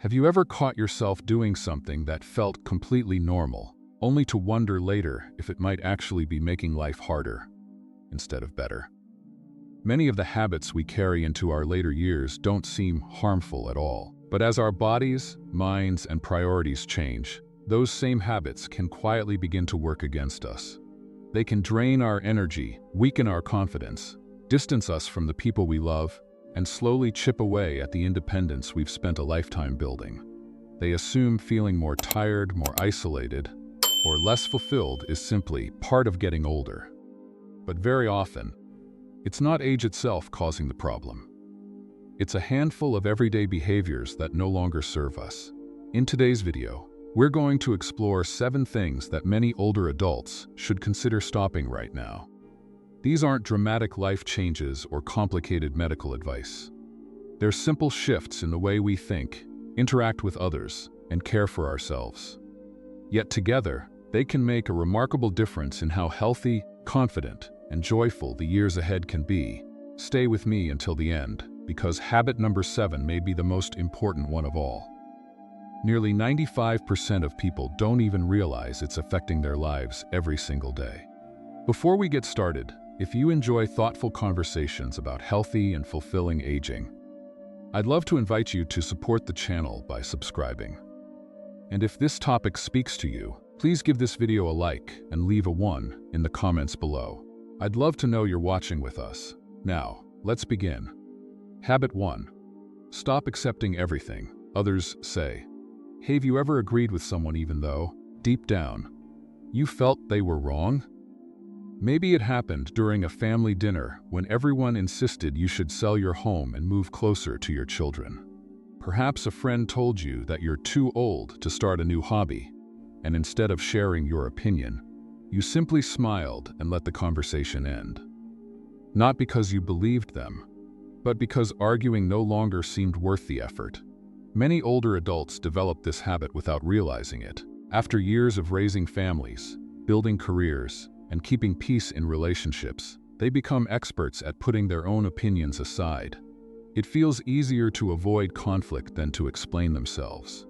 Have you ever caught yourself doing something that felt completely normal, only to wonder later if it might actually be making life harder instead of better? Many of the habits we carry into our later years don't seem harmful at all. But as our bodies, minds, and priorities change, those same habits can quietly begin to work against us. They can drain our energy, weaken our confidence, distance us from the people we love, and slowly chip away at the independence we've spent a lifetime building. They assume feeling more tired, more isolated, or less fulfilled is simply part of getting older. But very often, it's not age itself causing the problem. It's a handful of everyday behaviors that no longer serve us. In today's video, we're going to explore 7 things that many older adults should consider stopping right now. These aren't dramatic life changes or complicated medical advice. They're simple shifts in the way we think, interact with others, and care for ourselves. Yet together, they can make a remarkable difference in how healthy, confident, and joyful the years ahead can be. Stay with me until the end, because habit number 7 may be the most important one of all. Nearly 95% of people don't even realize it's affecting their lives every single day. Before we get started, if you enjoy thoughtful conversations about healthy and fulfilling aging, I'd love to invite you to support the channel by subscribing. And if this topic speaks to you, please give this video a like and leave a 1 in the comments below. I'd love to know you're watching with us. Now, let's begin. Habit 1. Stop accepting everything others say. Have you ever agreed with someone even though, deep down, you felt they were wrong? Maybe it happened during a family dinner when everyone insisted you should sell your home and move closer to your children. Perhaps a friend told you that you're too old to start a new hobby, and instead of sharing your opinion, you simply smiled and let the conversation end. Not because you believed them, but because arguing no longer seemed worth the effort. Many older adults develop this habit without realizing it. After years of raising families, building careers, and keeping peace in relationships, they become experts at putting their own opinions aside. It feels easier to avoid conflict than to explain themselves.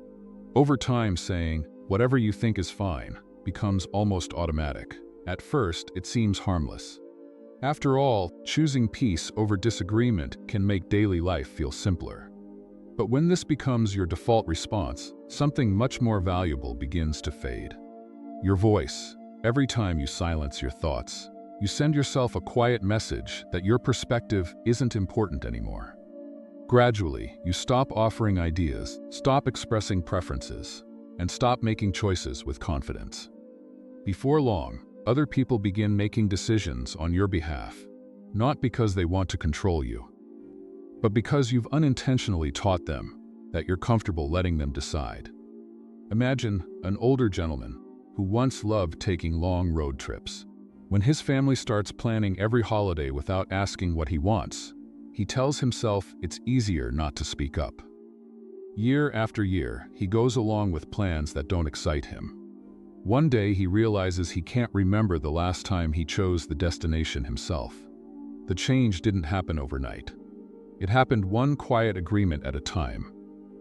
Over time, saying, "Whatever you think is fine," becomes almost automatic. At first, it seems harmless. After all, choosing peace over disagreement can make daily life feel simpler. But when this becomes your default response, something much more valuable begins to fade. Your voice. Every time you silence your thoughts, you send yourself a quiet message that your perspective isn't important anymore. Gradually, you stop offering ideas, stop expressing preferences, and stop making choices with confidence. Before long, other people begin making decisions on your behalf, not because they want to control you, but because you've unintentionally taught them that you're comfortable letting them decide. Imagine an older gentleman who once loved taking long road trips. When his family starts planning every holiday without asking what he wants, he tells himself it's easier not to speak up. Year after year, he goes along with plans that don't excite him. One day he realizes he can't remember the last time he chose the destination himself. The change didn't happen overnight. It happened one quiet agreement at a time.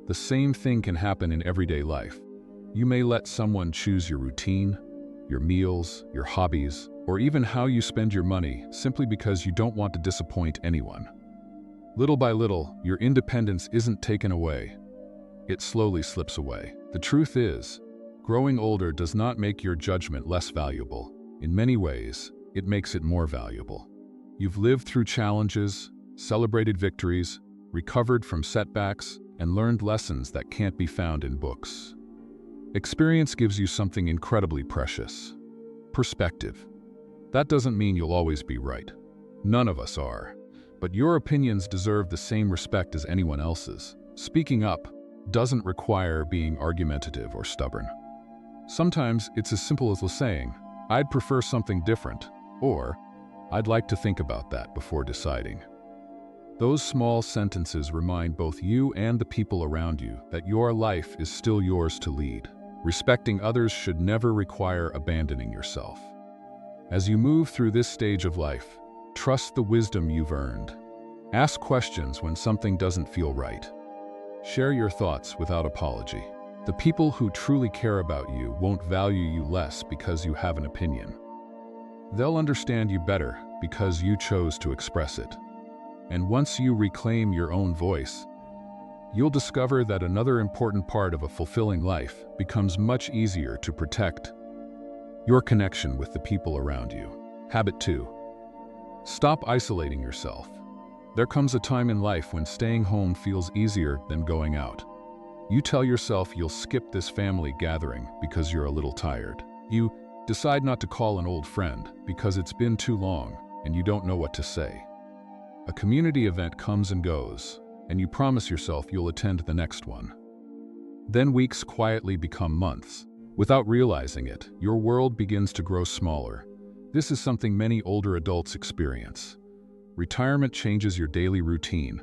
The same thing can happen in everyday life. You may let someone choose your routine, your meals, your hobbies, or even how you spend your money simply because you don't want to disappoint anyone. Little by little, your independence isn't taken away. It slowly slips away. The truth is, growing older does not make your judgment less valuable. In many ways, it makes it more valuable. You've lived through challenges, celebrated victories, recovered from setbacks, and learned lessons that can't be found in books. Experience gives you something incredibly precious: perspective. That doesn't mean you'll always be right. None of us are. But your opinions deserve the same respect as anyone else's. Speaking up doesn't require being argumentative or stubborn. Sometimes it's as simple as saying, "I'd prefer something different," or "I'd like to think about that before deciding." Those small sentences remind both you and the people around you that your life is still yours to lead. Respecting others should never require abandoning yourself. As you move through this stage of life, trust the wisdom you've earned. Ask questions when something doesn't feel right. Share your thoughts without apology. The people who truly care about you won't value you less because you have an opinion. They'll understand you better because you chose to express it. And once you reclaim your own voice, you'll discover that another important part of a fulfilling life becomes much easier to protect: your connection with the people around you. Habit 2. Stop isolating yourself. There comes a time in life when staying home feels easier than going out. You tell yourself you'll skip this family gathering because you're a little tired. You decide not to call an old friend because it's been too long and you don't know what to say. A community event comes and goes, and you promise yourself you'll attend the next one. Then weeks quietly become months. Without realizing it, your world begins to grow smaller. This is something many older adults experience. Retirement changes your daily routine.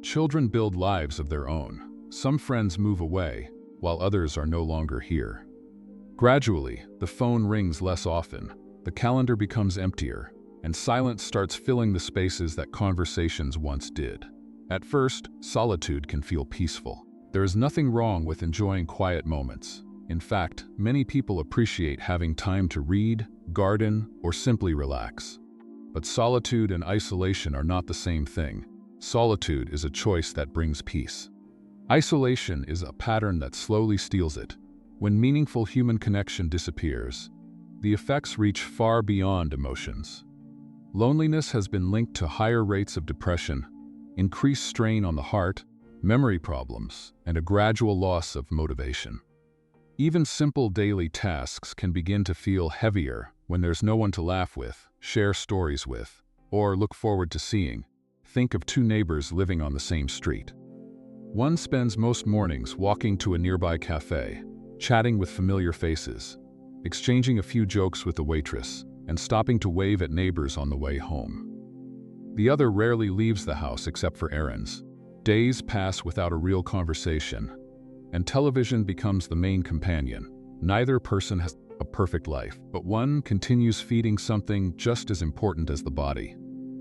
Children build lives of their own. Some friends move away, while others are no longer here. Gradually, the phone rings less often, the calendar becomes emptier, and silence starts filling the spaces that conversations once did. At first, solitude can feel peaceful. There is nothing wrong with enjoying quiet moments. In fact, many people appreciate having time to read, garden, or simply relax. But solitude and isolation are not the same thing. Solitude is a choice that brings peace. Isolation is a pattern that slowly steals it. When meaningful human connection disappears, the effects reach far beyond emotions. Loneliness has been linked to higher rates of depression, increased strain on the heart, memory problems, and a gradual loss of motivation. Even simple daily tasks can begin to feel heavier when there's no one to laugh with, share stories with, or look forward to seeing. Think of two neighbors living on the same street. One spends most mornings walking to a nearby cafe, chatting with familiar faces, exchanging a few jokes with the waitress, and stopping to wave at neighbors on the way home. The other rarely leaves the house except for errands. Days pass without a real conversation, and television becomes the main companion. Neither person has a perfect life, but one continues feeding something just as important as the body: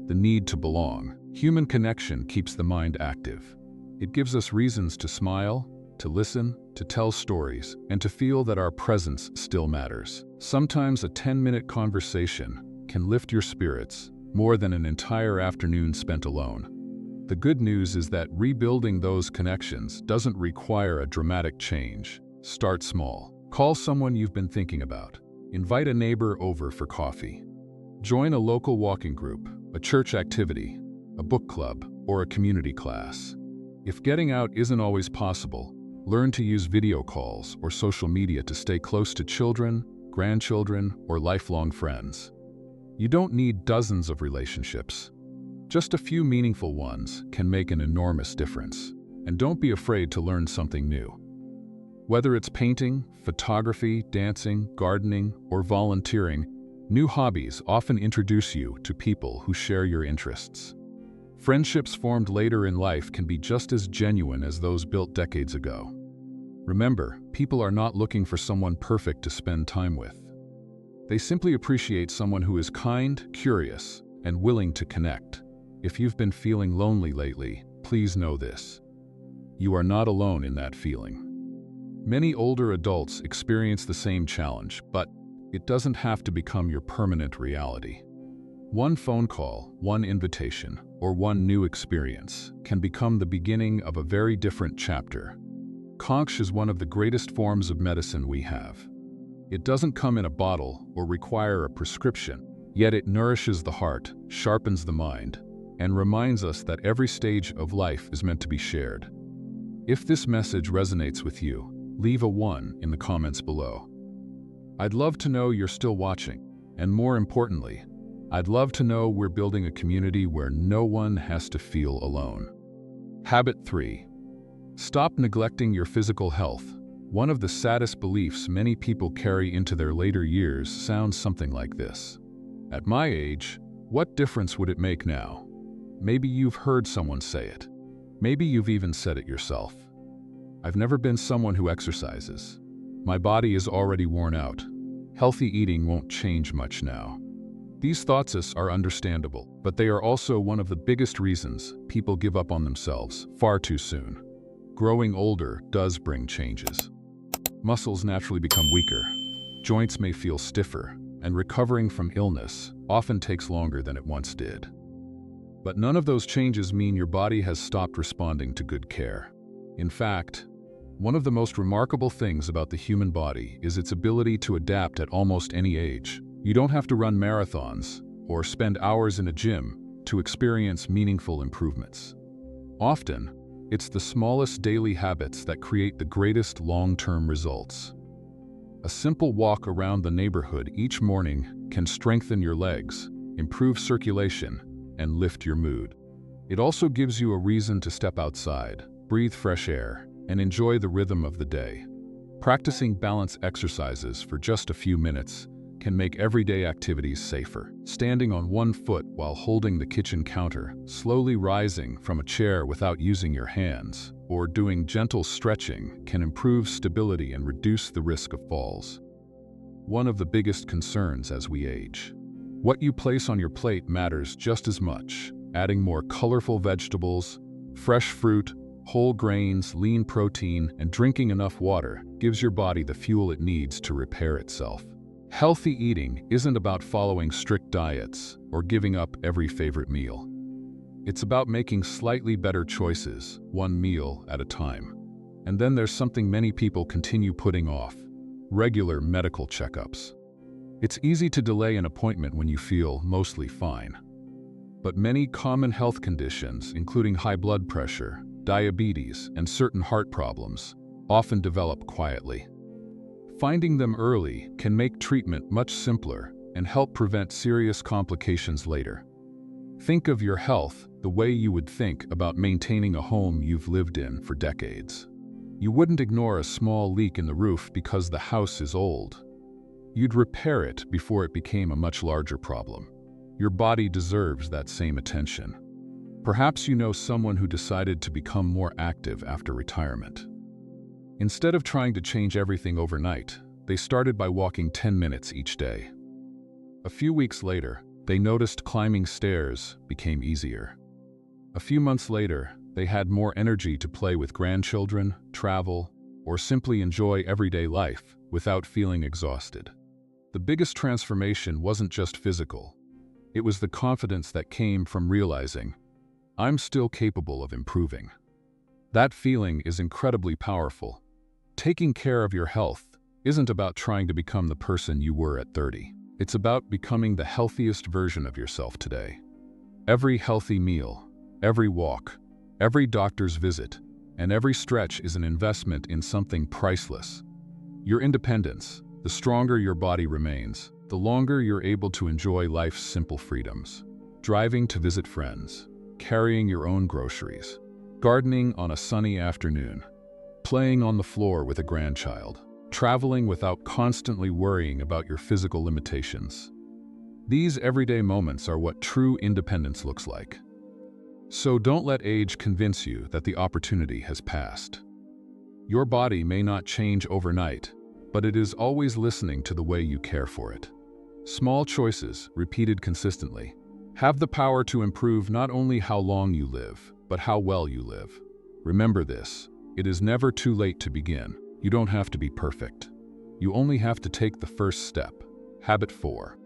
the need to belong. Human connection keeps the mind active. It gives us reasons to smile, to listen, to tell stories, and to feel that our presence still matters. Sometimes a 10-minute conversation can lift your spirits more than an entire afternoon spent alone. The good news is that rebuilding those connections doesn't require a dramatic change. Start small. Call someone you've been thinking about. Invite a neighbor over for coffee. Join a local walking group, a church activity, a book club, or a community class. If getting out isn't always possible, learn to use video calls or social media to stay close to children, grandchildren, or lifelong friends. You don't need dozens of relationships. Just a few meaningful ones can make an enormous difference. And don't be afraid to learn something new. Whether it's painting, photography, dancing, gardening, or volunteering, new hobbies often introduce you to people who share your interests. Friendships formed later in life can be just as genuine as those built decades ago. Remember, people are not looking for someone perfect to spend time with. They simply appreciate someone who is kind, curious, and willing to connect. If you've been feeling lonely lately, please know this: you are not alone in that feeling. Many older adults experience the same challenge, but it doesn't have to become your permanent reality. One phone call, one invitation, or one new experience can become the beginning of a very different chapter. Conch is one of the greatest forms of medicine we have. It doesn't come in a bottle or require a prescription, yet it nourishes the heart, sharpens the mind, and reminds us that every stage of life is meant to be shared. If this message resonates with you, leave a 1 in the comments below. I'd love to know you're still watching, and more importantly, I'd love to know we're building a community where no one has to feel alone. Habit 3. Stop neglecting your physical health. One of the saddest beliefs many people carry into their later years sounds something like this: at my age, what difference would it make now? Maybe you've heard someone say it. Maybe you've even said it yourself. I've never been someone who exercises. My body is already worn out. Healthy eating won't change much now. These thoughts are understandable, but they are also one of the biggest reasons people give up on themselves far too soon. Growing older does bring changes. Muscles naturally become weaker, joints may feel stiffer, and recovering from illness often takes longer than it once did. But none of those changes mean your body has stopped responding to good care. In fact, one of the most remarkable things about the human body is its ability to adapt at almost any age. You don't have to run marathons or spend hours in a gym to experience meaningful improvements. Often, it's the smallest daily habits that create the greatest long-term results. A simple walk around the neighborhood each morning can strengthen your legs, improve circulation, and lift your mood. It also gives you a reason to step outside, breathe fresh air, and enjoy the rhythm of the day. Practicing balance exercises for just a few minutes can make everyday activities safer. Standing on one foot while holding the kitchen counter, slowly rising from a chair without using your hands, or doing gentle stretching can improve stability and reduce the risk of falls. One of the biggest concerns as we age. What you place on your plate matters just as much. Adding more colorful vegetables, fresh fruit, whole grains, lean protein, and drinking enough water gives your body the fuel it needs to repair itself. Healthy eating isn't about following strict diets or giving up every favorite meal. It's about making slightly better choices, one meal at a time. And then there's something many people continue putting off: regular medical checkups. It's easy to delay an appointment when you feel mostly fine. But many common health conditions, including high blood pressure, diabetes, and certain heart problems, often develop quietly. Finding them early can make treatment much simpler and help prevent serious complications later. Think of your health the way you would think about maintaining a home you've lived in for decades. You wouldn't ignore a small leak in the roof because the house is old. You'd repair it before it became a much larger problem. Your body deserves that same attention. Perhaps you know someone who decided to become more active after retirement. Instead of trying to change everything overnight, they started by walking 10 minutes each day. A few weeks later, they noticed climbing stairs became easier. A few months later, they had more energy to play with grandchildren, travel, or simply enjoy everyday life without feeling exhausted. The biggest transformation wasn't just physical. It was the confidence that came from realizing, I'm still capable of improving. That feeling is incredibly powerful. Taking care of your health isn't about trying to become the person you were at 30. It's about becoming the healthiest version of yourself today. Every healthy meal, every walk, every doctor's visit, and every stretch is an investment in something priceless. Your independence. The stronger your body remains, the longer you're able to enjoy life's simple freedoms. Driving to visit friends, carrying your own groceries, gardening on a sunny afternoon, playing on the floor with a grandchild, traveling without constantly worrying about your physical limitations. These everyday moments are what true independence looks like. So don't let age convince you that the opportunity has passed. Your body may not change overnight, but it is always listening to the way you care for it. Small choices, repeated consistently, have the power to improve not only how long you live, but how well you live. Remember this, it is never too late to begin. You don't have to be perfect. You only have to take the first step. Habit 4.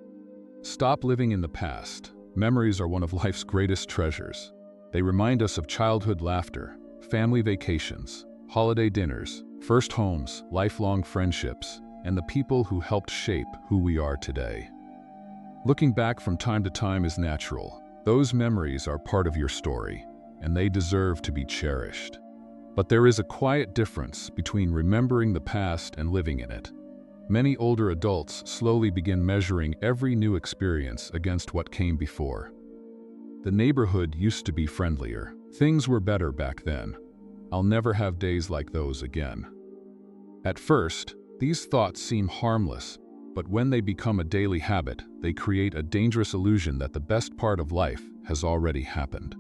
Stop living in the past. Memories are one of life's greatest treasures. They remind us of childhood laughter, family vacations, holiday dinners, first homes, lifelong friendships, and the people who helped shape who we are today. Looking back from time to time is natural. Those memories are part of your story, and they deserve to be cherished. But there is a quiet difference between remembering the past and living in it. Many older adults slowly begin measuring every new experience against what came before. The neighborhood used to be friendlier. Things were better back then. I'll never have days like those again. At first, these thoughts seem harmless, but when they become a daily habit, they create a dangerous illusion that the best part of life has already happened.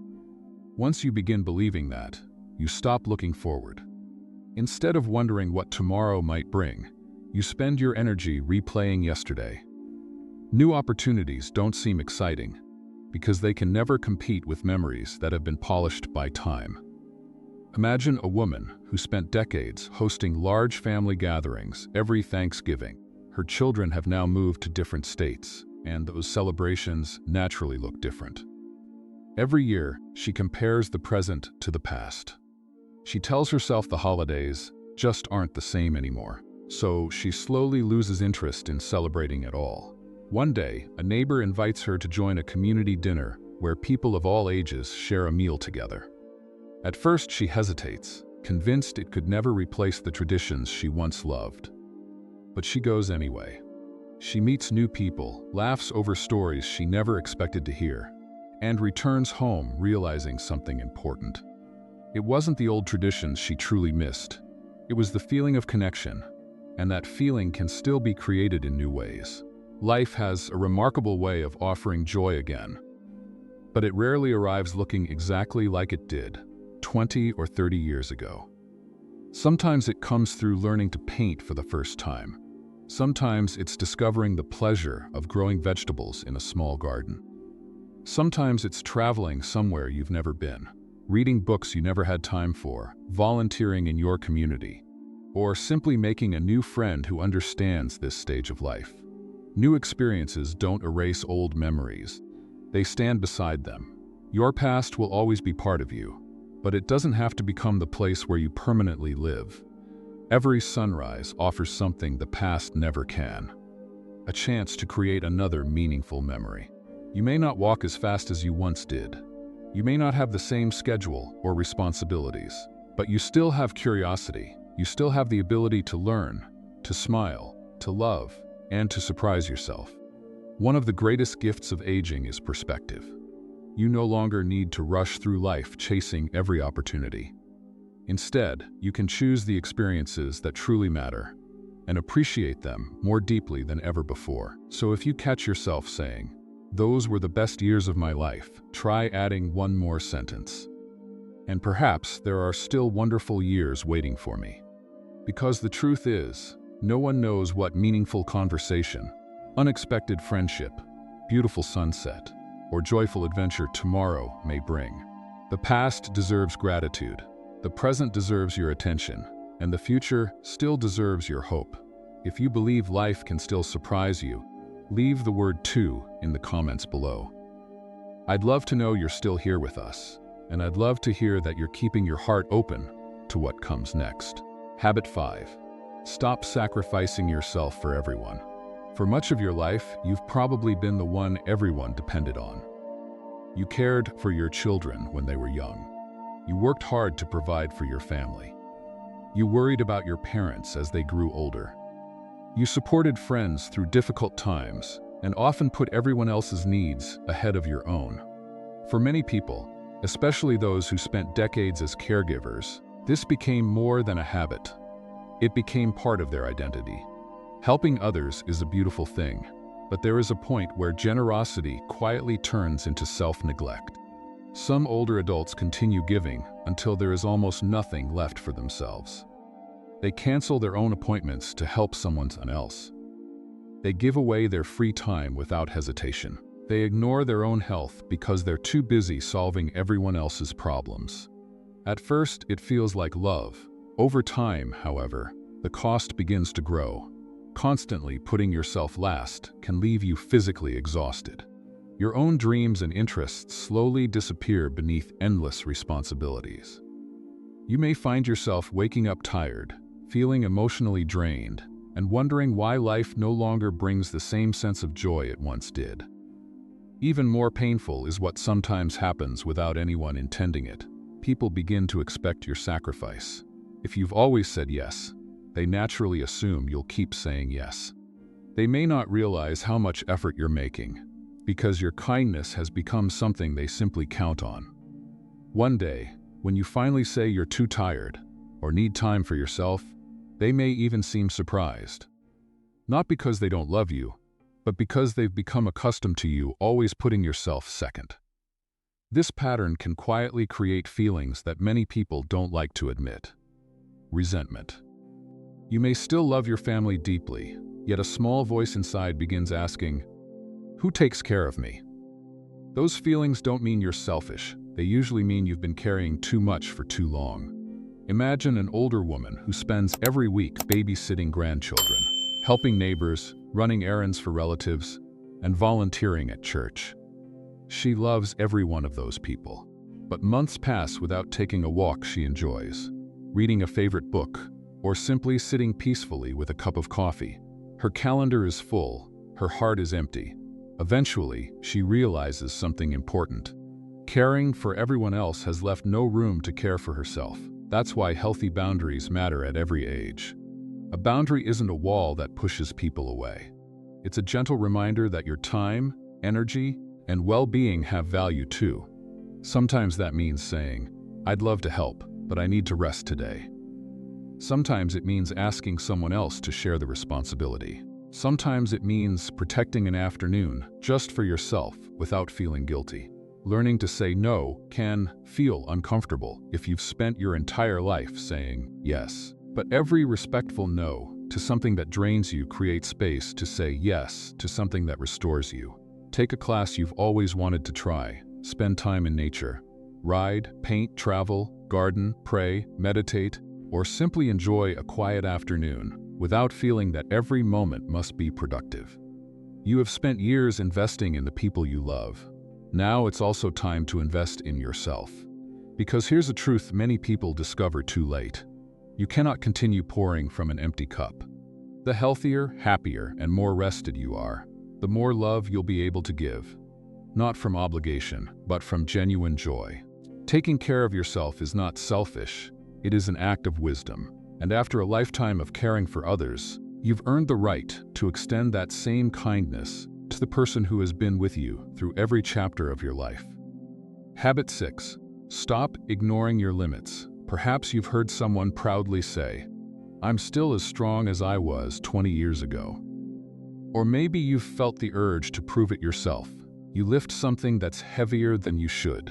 Once you begin believing that, you stop looking forward. Instead of wondering what tomorrow might bring, you spend your energy replaying yesterday. New opportunities don't seem exciting because they can never compete with memories that have been polished by time. Imagine a woman who spent decades hosting large family gatherings every Thanksgiving. Her children have now moved to different states, and those celebrations naturally look different. Every year, she compares the present to the past. She tells herself the holidays just aren't the same anymore, so she slowly loses interest in celebrating at all. One day, a neighbor invites her to join a community dinner where people of all ages share a meal together. At first, she hesitates, convinced it could never replace the traditions she once loved. But she goes anyway. She meets new people, laughs over stories she never expected to hear, and returns home realizing something important. It wasn't the old traditions she truly missed. It was the feeling of connection, and that feeling can still be created in new ways. Life has a remarkable way of offering joy again, but it rarely arrives looking exactly like it did 20 or 30 years ago. Sometimes it comes through learning to paint for the first time. Sometimes it's discovering the pleasure of growing vegetables in a small garden. Sometimes it's traveling somewhere you've never been, reading books you never had time for, volunteering in your community, or simply making a new friend who understands this stage of life. New experiences don't erase old memories. They stand beside them. Your past will always be part of you, but it doesn't have to become the place where you permanently live. Every sunrise offers something the past never can, a chance to create another meaningful memory. You may not walk as fast as you once did. You may not have the same schedule or responsibilities, but you still have curiosity. You still have the ability to learn, to smile, to love, and to surprise yourself. One of the greatest gifts of aging is perspective. You no longer need to rush through life chasing every opportunity. Instead, you can choose the experiences that truly matter and appreciate them more deeply than ever before. So if you catch yourself saying, "Those were the best years of my life," try adding one more sentence. And perhaps there are still wonderful years waiting for me. Because the truth is, no one knows what meaningful conversation, unexpected friendship, beautiful sunset, or joyful adventure tomorrow may bring. The past deserves gratitude, the present deserves your attention, and the future still deserves your hope. If you believe life can still surprise you, leave the word "to" in the comments below. I'd love to know you're still here with us, and I'd love to hear that you're keeping your heart open to what comes next. Habit 5. Stop sacrificing yourself for everyone. For much of your life, you've probably been the one everyone depended on. You cared for your children when they were young. You worked hard to provide for your family. You worried about your parents as they grew older. You supported friends through difficult times and often put everyone else's needs ahead of your own. For many people, especially those who spent decades as caregivers, this became more than a habit. It became part of their identity. Helping others is a beautiful thing, but there is a point where generosity quietly turns into self-neglect. Some older adults continue giving until there is almost nothing left for themselves. They cancel their own appointments to help someone else. They give away their free time without hesitation. They ignore their own health because they're too busy solving everyone else's problems. At first, it feels like love. Over time, however, the cost begins to grow. Constantly putting yourself last can leave you physically exhausted. Your own dreams and interests slowly disappear beneath endless responsibilities. You may find yourself waking up tired, feeling emotionally drained, and wondering why life no longer brings the same sense of joy it once did. Even more painful is what sometimes happens without anyone intending it. People begin to expect your sacrifice. If you've always said yes, they naturally assume you'll keep saying yes. They may not realize how much effort you're making, because your kindness has become something they simply count on. One day, when you finally say you're too tired or need time for yourself, they may even seem surprised. Not because they don't love you, but because they've become accustomed to you always putting yourself second. This pattern can quietly create feelings that many people don't like to admit. Resentment. You may still love your family deeply, yet a small voice inside begins asking, "Who takes care of me?" Those feelings don't mean you're selfish. They usually mean you've been carrying too much for too long. Imagine an older woman who spends every week babysitting grandchildren, helping neighbors, running errands for relatives, and volunteering at church. She loves every one of those people. But months pass without taking a walk she enjoys, reading a favorite book, or simply sitting peacefully with a cup of coffee. Her calendar is full, her heart is empty. Eventually, she realizes something important. Caring for everyone else has left no room to care for herself. That's why healthy boundaries matter at every age. A boundary isn't a wall that pushes people away. It's a gentle reminder that your time, energy, and well-being have value too. Sometimes that means saying, "I'd love to help, but I need to rest today." Sometimes it means asking someone else to share the responsibility. Sometimes it means protecting an afternoon just for yourself without feeling guilty. Learning to say no can feel uncomfortable if you've spent your entire life saying yes. But every respectful no to something that drains you creates space to say yes to something that restores you. Take a class you've always wanted to try. Spend time in nature. Ride, paint, travel, garden, pray, meditate, or simply enjoy a quiet afternoon without feeling that every moment must be productive. You have spent years investing in the people you love. Now it's also time to invest in yourself. Because here's a truth many people discover too late. You cannot continue pouring from an empty cup. The healthier, happier, and more rested you are, the more love you'll be able to give. Not from obligation, but from genuine joy. Taking care of yourself is not selfish, it is an act of wisdom. And after a lifetime of caring for others, you've earned the right to extend that same kindness to the person who has been with you through every chapter of your life. Habit 6. Stop ignoring your limits. Perhaps you've heard someone proudly say, "I'm still as strong as I was 20 years ago." Or maybe you've felt the urge to prove it yourself. You lift something that's heavier than you should.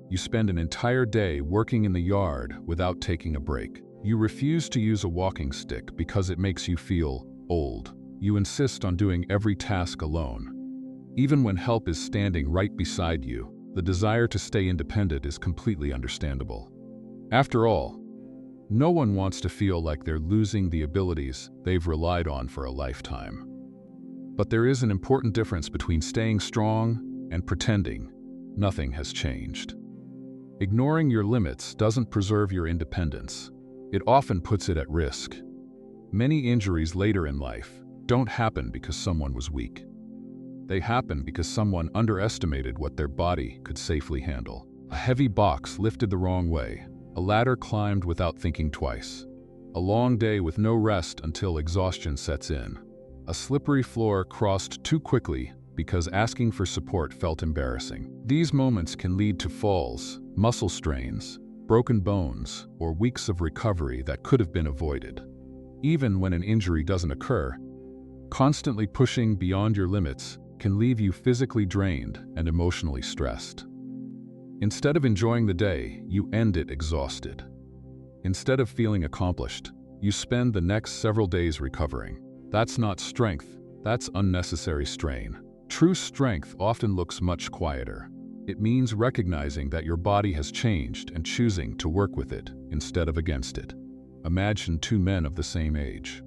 You spend an entire day working in the yard without taking a break. You refuse to use a walking stick because it makes you feel old. You insist on doing every task alone. Even when help is standing right beside you, the desire to stay independent is completely understandable. After all, no one wants to feel like they're losing the abilities they've relied on for a lifetime. But there is an important difference between staying strong and pretending nothing has changed. Ignoring your limits doesn't preserve your independence. It often puts it at risk. Many injuries later in life don't happen because someone was weak. They happen because someone underestimated what their body could safely handle. A heavy box lifted the wrong way. A ladder climbed without thinking twice. A long day with no rest until exhaustion sets in. A slippery floor crossed too quickly because asking for support felt embarrassing. These moments can lead to falls, muscle strains, broken bones, or weeks of recovery that could have been avoided. Even when an injury doesn't occur, constantly pushing beyond your limits can leave you physically drained and emotionally stressed. Instead of enjoying the day, you end it exhausted. Instead of feeling accomplished, you spend the next several days recovering. That's not strength, that's unnecessary strain. True strength often looks much quieter. It means recognizing that your body has changed and choosing to work with it instead of against it. Imagine two men of the same age.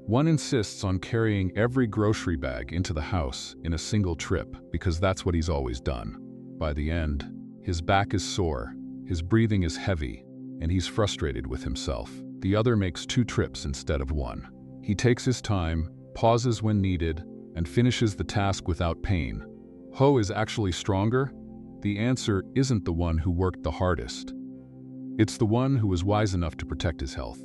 One insists on carrying every grocery bag into the house in a single trip because that's what he's always done. By the end, his back is sore, his breathing is heavy, and he's frustrated with himself. The other makes 2 trips instead of 1. He takes his time, pauses when needed, and finishes the task without pain. Who is actually stronger? The answer isn't the one who worked the hardest. It's the one who was wise enough to protect his health.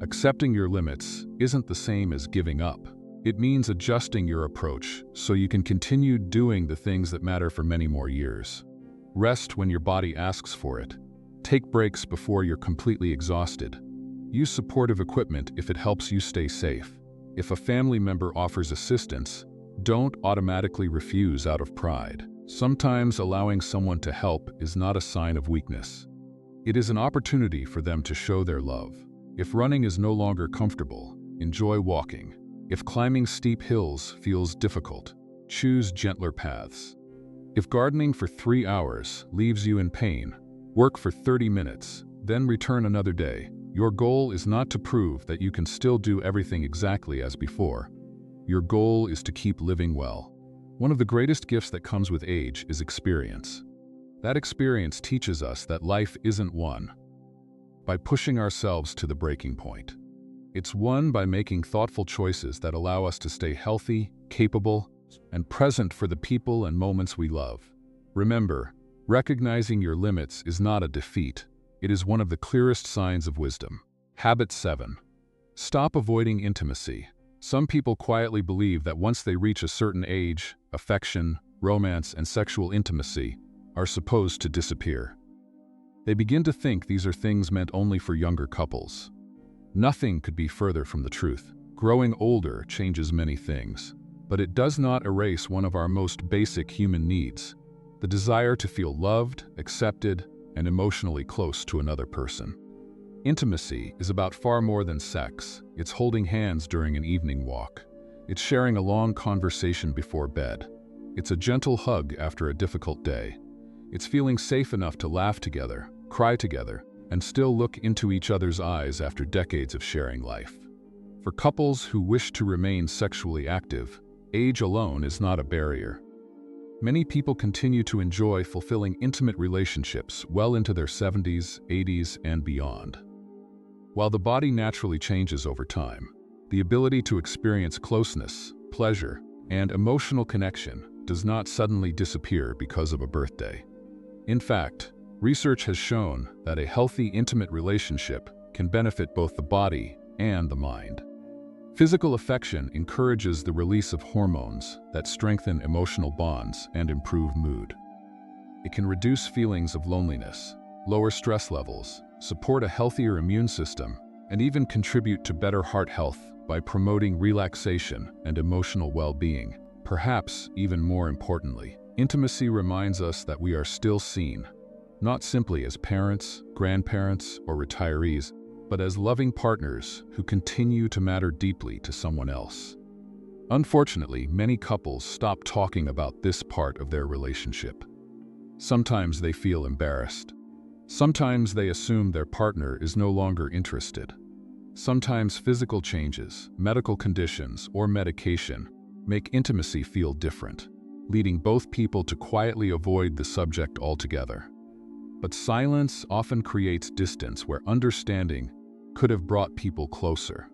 Accepting your limits isn't the same as giving up. It means adjusting your approach so you can continue doing the things that matter for many more years. Rest when your body asks for it. Take breaks before you're completely exhausted. Use supportive equipment if it helps you stay safe. If a family member offers assistance, don't automatically refuse out of pride. Sometimes allowing someone to help is not a sign of weakness. It is an opportunity for them to show their love. If running is no longer comfortable, enjoy walking. If climbing steep hills feels difficult, choose gentler paths. If gardening for 3 hours leaves you in pain, work for 30 minutes. then return another day. Your goal is not to prove that you can still do everything exactly as before. Your goal is to keep living well. One of the greatest gifts that comes with age is experience. That experience teaches us that life isn't won by pushing ourselves to the breaking point. It's won by making thoughtful choices that allow us to stay healthy, capable, and present for the people and moments we love. Remember, recognizing your limits is not a defeat. It is one of the clearest signs of wisdom. Habit 7. Stop avoiding intimacy. Some people quietly believe that once they reach a certain age, affection, romance, and sexual intimacy are supposed to disappear. They begin to think these are things meant only for younger couples. Nothing could be further from the truth. Growing older changes many things, but it does not erase one of our most basic human needs: the desire to feel loved, accepted, and emotionally close to another person. Intimacy is about far more than sex. It's holding hands during an evening walk. It's sharing a long conversation before bed. It's a gentle hug after a difficult day. It's feeling safe enough to laugh together, cry together, and still look into each other's eyes after decades of sharing life. For couples who wish to remain sexually active, age alone is not a barrier. Many people continue to enjoy fulfilling intimate relationships well into their 70s, 80s, and beyond. While the body naturally changes over time, the ability to experience closeness, pleasure, and emotional connection does not suddenly disappear because of a birthday. In fact, research has shown that a healthy, intimate relationship can benefit both the body and the mind. Physical affection encourages the release of hormones that strengthen emotional bonds and improve mood. It can reduce feelings of loneliness, lower stress levels, support a healthier immune system, and even contribute to better heart health by promoting relaxation and emotional well-being. Perhaps even more importantly, intimacy reminds us that we are still seen, not simply as parents, grandparents, or retirees, but as loving partners who continue to matter deeply to someone else. Unfortunately, many couples stop talking about this part of their relationship. Sometimes they feel embarrassed. Sometimes they assume their partner is no longer interested. Sometimes physical changes, medical conditions, or medication make intimacy feel different, leading both people to quietly avoid the subject altogether. But silence often creates distance where understanding could have brought people closer.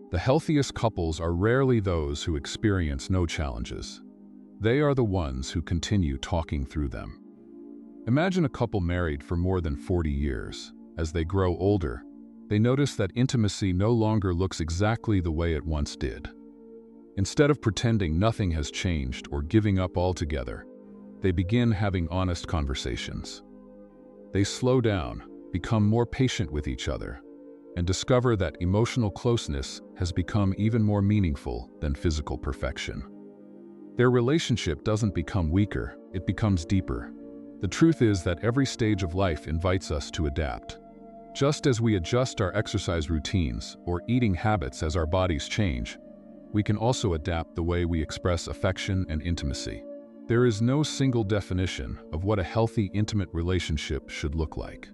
The healthiest couples are rarely those who experience no challenges. They are the ones who continue talking through them. Imagine a couple married for more than 40 years. As they grow older, they notice that intimacy no longer looks exactly the way it once did. Instead of pretending nothing has changed or giving up altogether, they begin having honest conversations. They slow down, become more patient with each other, and discover that emotional closeness has become even more meaningful than physical perfection. Their relationship doesn't become weaker, it becomes deeper. The truth is that every stage of life invites us to adapt. Just as we adjust our exercise routines or eating habits as our bodies change, we can also adapt the way we express affection and intimacy. There is no single definition of what a healthy, intimate relationship should look like.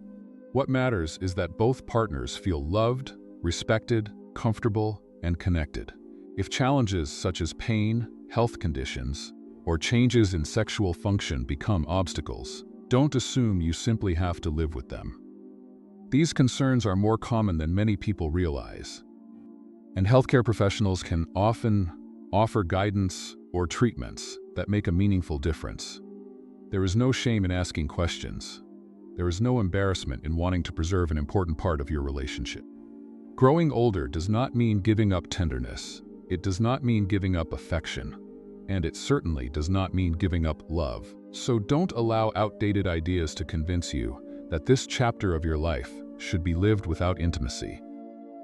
What matters is that both partners feel loved, respected, comfortable, and connected. If challenges such as pain, health conditions, or changes in sexual function become obstacles, don't assume you simply have to live with them. These concerns are more common than many people realize, and healthcare professionals can often offer guidance or treatments that make a meaningful difference. There is no shame in asking questions. There is no embarrassment in wanting to preserve an important part of your relationship. Growing older does not mean giving up tenderness. It does not mean giving up affection. And it certainly does not mean giving up love. So don't allow outdated ideas to convince you that this chapter of your life should be lived without intimacy.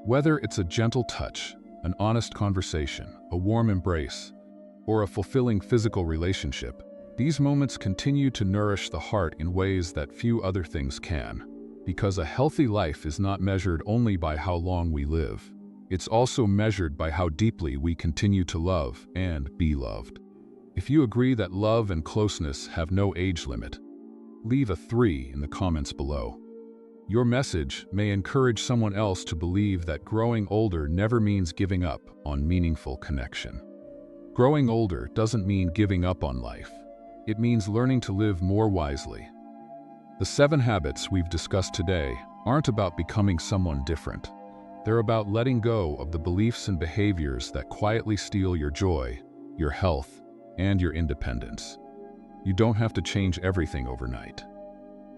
Whether it's a gentle touch, an honest conversation, a warm embrace, or a fulfilling physical relationship, these moments continue to nourish the heart in ways that few other things can. Because a healthy life is not measured only by how long we live. It's also measured by how deeply we continue to love and be loved. If you agree that love and closeness have no age limit, leave a 3 in the comments below. Your message may encourage someone else to believe that growing older never means giving up on meaningful connection. Growing older doesn't mean giving up on life. It means learning to live more wisely. The 7 habits we've discussed today aren't about becoming someone different. They're about letting go of the beliefs and behaviors that quietly steal your joy, your health, and your independence. You don't have to change everything overnight.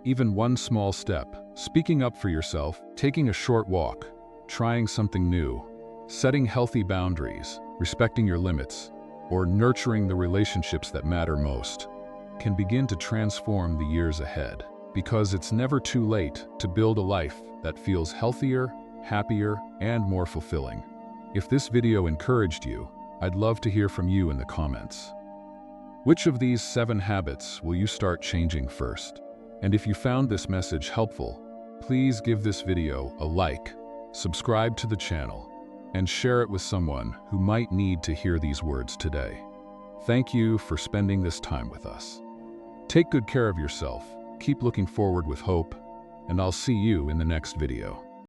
Even one small step, speaking up for yourself, taking a short walk, trying something new, setting healthy boundaries, respecting your limits, or nurturing the relationships that matter most, can begin to transform the years ahead. Because it's never too late to build a life that feels healthier, happier, and more fulfilling. If this video encouraged you, I'd love to hear from you in the comments. Which of these 7 habits will you start changing first? And if you found this message helpful, please give this video a like, subscribe to the channel, and share it with someone who might need to hear these words today. Thank you for spending this time with us. Take good care of yourself, keep looking forward with hope, and I'll see you in the next video.